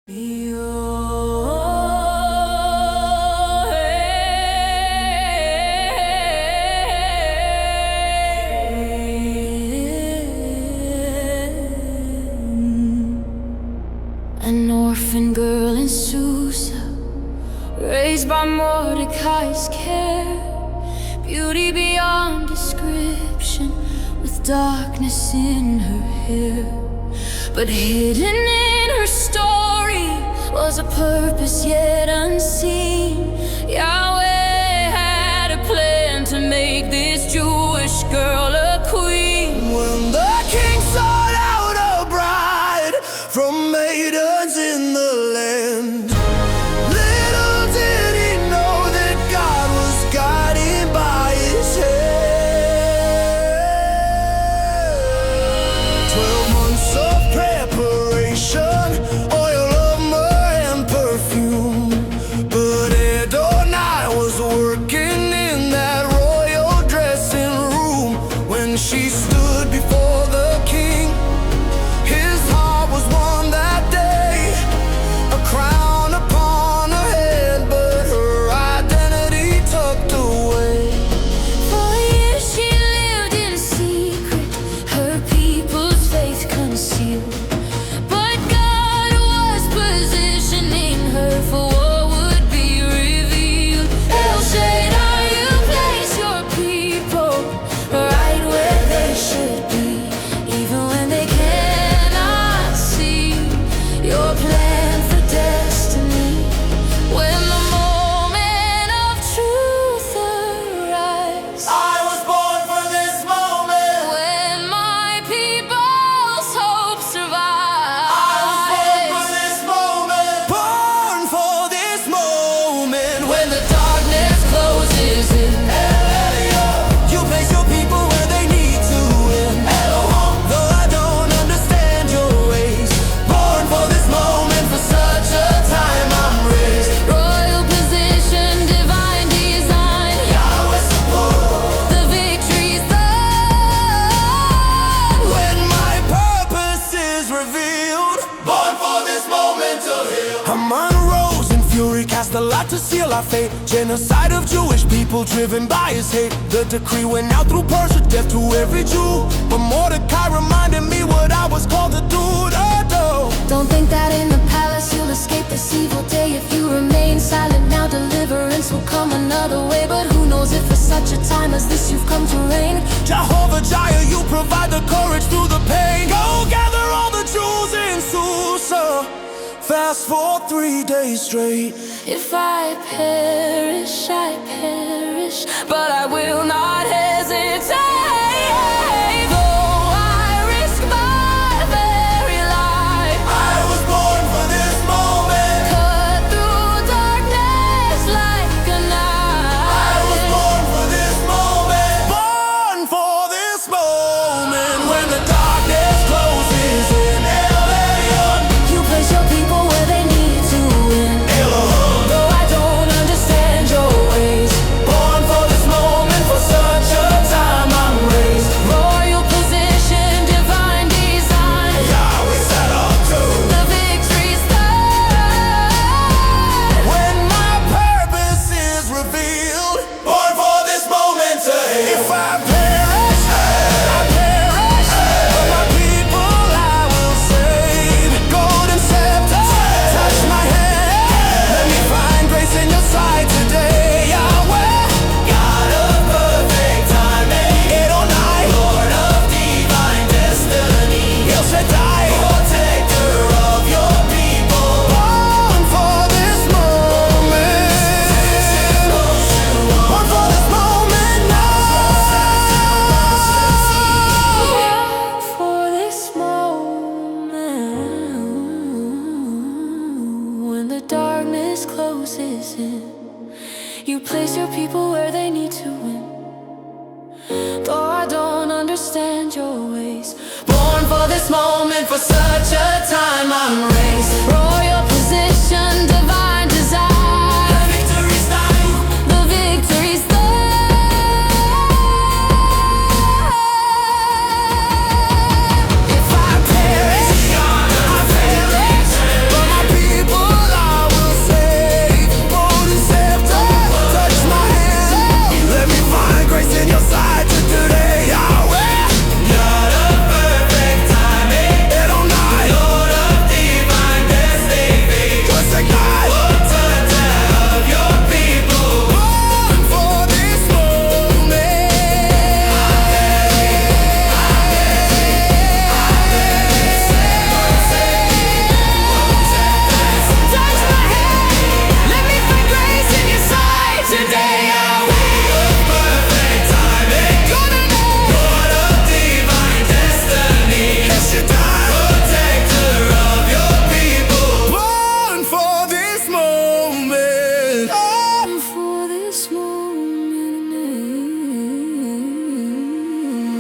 An orphan girl in Susa, raised by Mordecai's care, beauty beyond description, with darkness in her hair. But hidden in her story was a purpose yet unseen. Yahweh had a plan to make this Jewish girl a queen. When the king sought out a bride from maidens in the land, little did he know that God was guiding by his hand. 12 months of preparation, oil of myrrh and perfume. But Adonai was working in that royal dressing room. When she stood before the king, his heart was won that day. A crown upon her head, but her identity tucked away. For years she lived in secret, her people's faith concealed. But God was positioning her for what would be revealed. El Shaddai, you place your people right where they should be, even when they cannot see your plan for destiny. When the moment of truth arrives, I was born for this moment. when my people's hope survives, Born for this moment. when the darkness closes in, You place your people where they need to win. Though I don't understand your ways, born for this moment, for such a time I'm raised. royal position, divine design, Yahweh support. the victory's done. When my purpose is revealed, born for this moment to heal. Haman rose in fury, cast a lot to seal our fate. Genocide of Jewish people driven by his hate. The decree went out through Persia, death to every Jew. But Mordecai reminded me what I was called to do. Don't think that in the palace you'll escape this evil day. If you remain silent now, deliverance will come another way. But who knows if for such a time as this you've come to reign. Jehovah Jireh, you provide the courage through the pain. Go gather all the Jews in Susa, fast for 3 days straight. If I perish, but I will not hesitate. Though I risk my very life, I was born for this moment. cut through darkness like a knife. Born for this moment. Born for this moment. When the darkness closes in. You place your people where they need to win. Though I don't understand your ways, Born for this moment, for such a time I'm raised. royal position, divine design, Yahweh set up to. the victory's done. When my purpose is revealed, born for this moment to heal. If I perish, but my people I will save. Golden scepter, touch my hand. Let me find grace in your sight today, Yahweh. God of perfect timing, Adonai, Lord of divine destiny. El Shaddai, protector of your people. Born for this moment. Born for this moment now. For this moment, when the darkness closes in, you place your people where they need to win. Though I don't understand your ways, born for this moment, for such a time I'm raised. Royal position, divine design, The victory's done. the victory's done. If I perish, But my people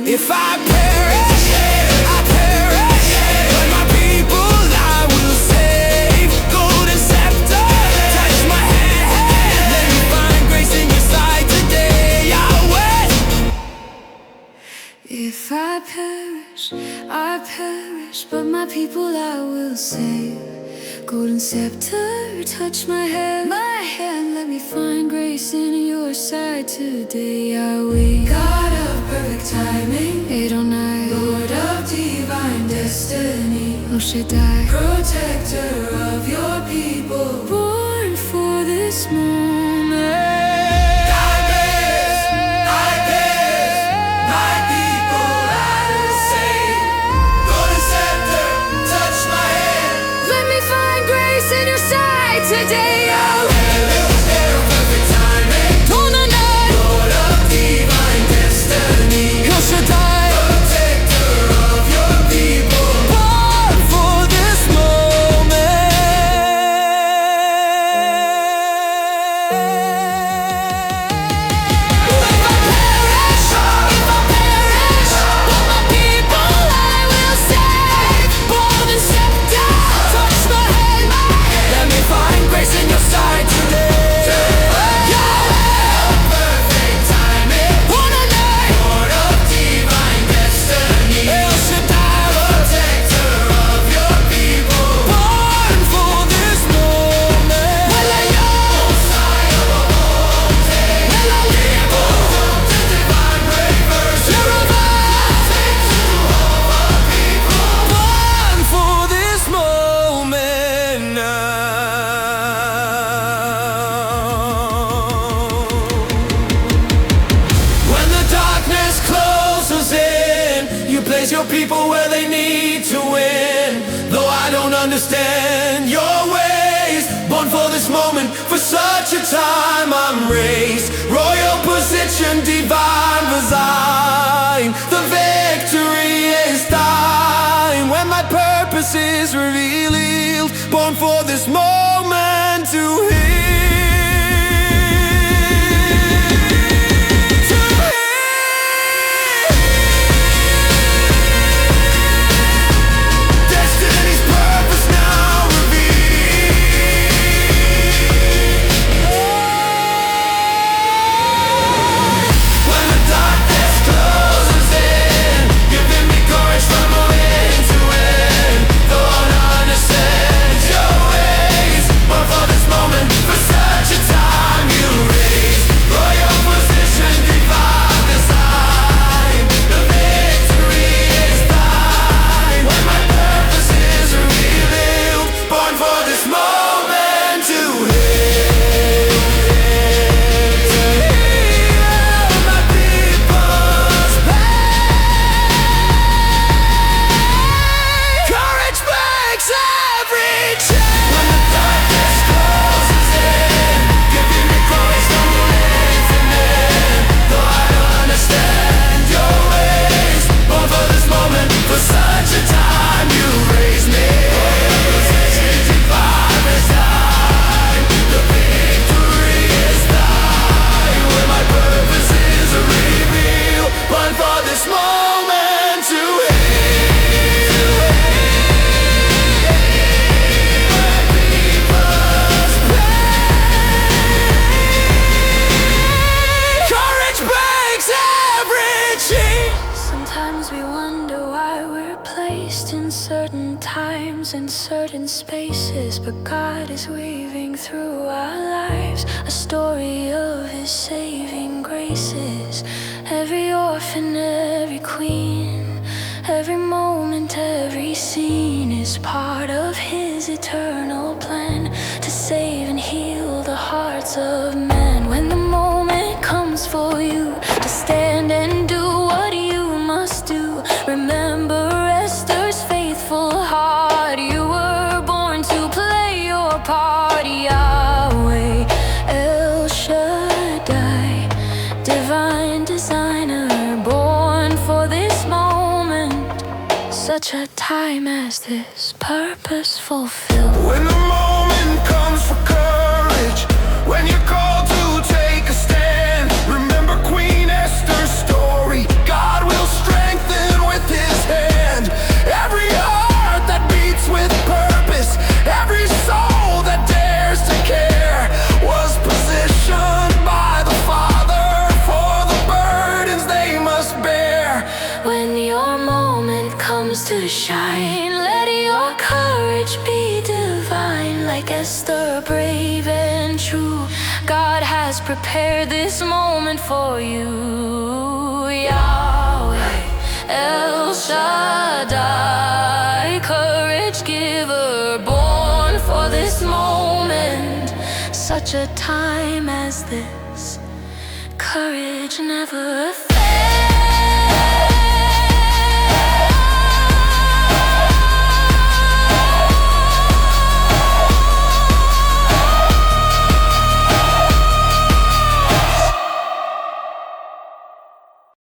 If I perish, I perish, but my people I will save. Golden scepter, touch my hand. Let me find grace in your sight today, Yahweh. If I perish, but my people I will save. Golden scepter, touch my hand, let me find grace in your sight today, Yahweh. God of perfect timing, Adonai, Lord of divine destiny, El Shaddai, protector of your people, born for this moment. Today, perfect timing, Lord of divine destiny, El Shaddai, protector of your people, born for this moment. If I perish, but my people I will save. Golden scepter, touch my hand, let me find grace in your sight today. Yahweh, perfect timing, Lord of divine destiny, El Shaddai, protector of your people, born for this moment. Messiah of all days, to divine reverse, protector of our people, born for this moment now. When the darkness closes in, you place your people where they need to win. Though I don't understand your ways, born for this moment, for such a time I'm raised. Royal position, divine design, the victory is thine. When my purpose is revealed, born for this moment to heal. Destiny's purpose now revealed. When the darkness closes in, giving me courage from within to win. Though I don't understand your ways, born for this moment, for such a time you raised. Royal position, divine design, the victory is thine. When my purpose is revealed, born for this moment to heal my people's pain. Courage breaks every chain. When the darkness closes in, giving me grace from within. Though I don't understand your ways, born for this moment, for such a time you raised me. Divine design, the victory is thine. When my purpose is revealed, born for this moment to heal my people's pain. Courage breaks every chain. Sometimes we wonder why we're placed in certain times and certain spaces, but God is weaving through our lives a story of His saving graces. Every orphan, every queen, every moment, every scene is part of His eternal plan to save and heal the hearts of men. When the moment comes for you to stand and do what you must do, remember Esther's faithful heart. You were born to play your part, Yahweh, El Shaddai, divine designer, born for this moment, such a time as this, purpose fulfilled. When the moment comes for courage, when you're called to take a stand, remember Queen Esther's story. God will strengthen Esther, brave and true. God has prepared this moment for you. Yahweh, El Shaddai, courage giver, born for this moment. Such a time as this, courage never